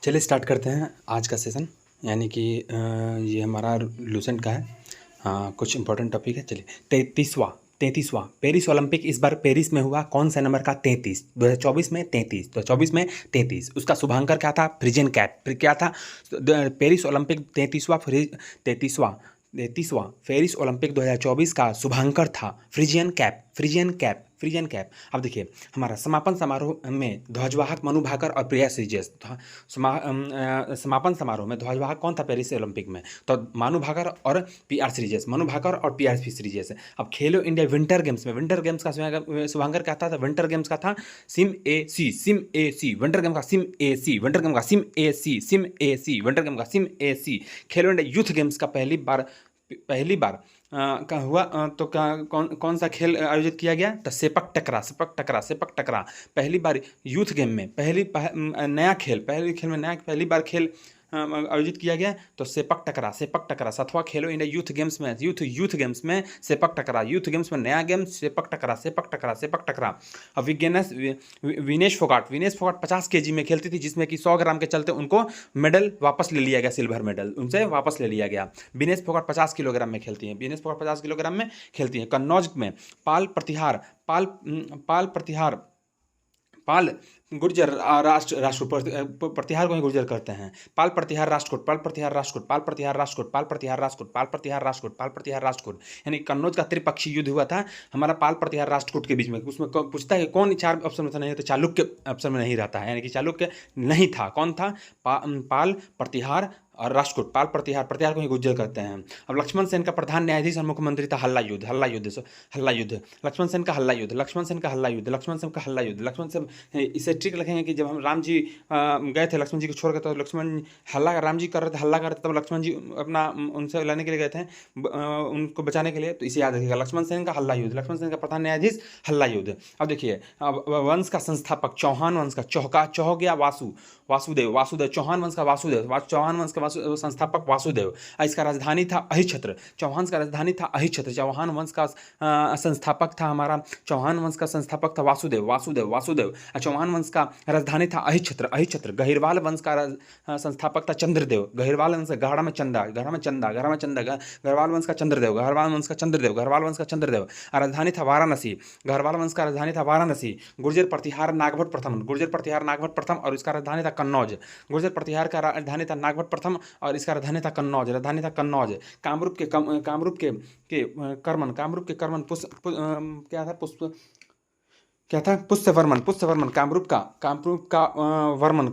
चलिए स्टार्ट करते हैं आज का सेशन। यानी कि ये हमारा लूसेंट का है। कुछ इंपॉर्टेंट टॉपिक है। चलिए, 33वां पेरिस ओलंपिक इस बार पेरिस में हुआ। कौन सा नंबर का? 33। 2024 में 33। 2024 में 33। उसका शुभांकर क्या था? Phrygian cap. फिर क्या था? पेरिस ओलंपिक 33वां पेरिस ओलंपिक 2024 का शुभांकर था फ्रिजियन कैप। अब देखिए, हमारा समापन समारोह में ध्वजवाहक मनु भाकर और प्रिया श्रीजेश। समापन समारोह में ध्वजवाहक कौन था पेरिस ओलंपिक में? तो मनु भाकर और पीआर श्रीजेश। श्रीजेश। अब खेलो इंडिया विंटर गेम्स का शुभांकर क्या था? विंटर गेम्स का था सिम ए सी। विंटर गेम का सिम ए सी। विंटर गेम का सिम ए सी। खेलो इंडिया यूथ गेम्स का पहली बार का हुआ। तो कौन सा खेल आयोजित किया गया? तो सेपक टकरा। पहली बार यूथ गेम में पहली बार खेल आयोजित किया गया। तो सेपक टकरा 7वां खेलो इंडिया यूथ गेम्स में सेपक टकरा। यूथ गेम्स में नया गेम सेपक टकरा। अब विनेश फोगाट 50 केजी में खेलती थी, जिसमें कि 100 ग्राम के चलते उनको मेडल वापस ले लिया गया। सिल्वर मेडल उनसे वापस ले लिया गया। विनेश फोगाट 50 किलोग्राम में खेलती हैं। कन्नौज में पाल गुर्जर प्रतिहार को ही गुर्जर करते हैं। पाल प्रतिहार राष्ट्रकूट। यानी कन्नौज का त्रिपक्षीय युद्ध हुआ था हमारा पाल प्रतिहार राष्ट्रकूट के बीच में। उसमें पूछता है कौन 4 ऑप्शन में नहीं, तो चालुक्य ऑप्शन में नहीं रहता है। यानी कि चालुक्य नहीं था। कौन था? पाल प्रतिहार और राष्ट्रकूट। प्रतिहार को ही गुर्जर करते हैं। अब लक्ष्मण सेन का प्रधान न्यायाधीश और मुख्यमंत्री था। हल्ला युद्ध। लक्ष्मण सेन का हल्ला युद्ध। इसे ट्रिक लिखेंगे कि जब हम राम जी गए थे लक्ष्मण जी को छोड़कर, तो राम जी कर रहे थे, हल्ला कर रहे थे, तब लक्ष्मण जी अपना उनसे लड़ने के लिए गए थे, उनको बचाने के लिए। तो इसे याद रखिएगा, लक्ष्मण सेन का हल्ला युद्ध। लक्ष्मण सेन का प्रधान न्यायाधीश, हल्ला युद्ध। अब देखिए, अब वंश का संस्थापक चौहान वंश का चौह गया वासुदेव। चौहान वंश का संस्थापक वासुदेव। इसका राजधानी था अहिछत्र। चौहान का राजधानी था अहिछत्र। चौहान वंश का संस्थापक था वासुदेव। चौहान वंश का राजधानी था अहिछत्र। गहिरवाल वंश का संस्थापक था चंद्रदेव। गहिरवाल वंश गढ़ा में चंदा। गढ़वाल वंश का चंद्रदेव। राजधानी था वाराणसी। गढ़वाल वंश का राजधानी था वाराणसी। गुर्जर प्रतिहार नागभट्ट प्रथम और इसका राजधानी था कन्नौज। गुर्जर प्रतिहार का राजधानी था नागभट्ट प्रथम और इसका राजधानी था कन्नौज। कामरूप के कर्मन पुष्यवर्मन। कामरूप का वर्मन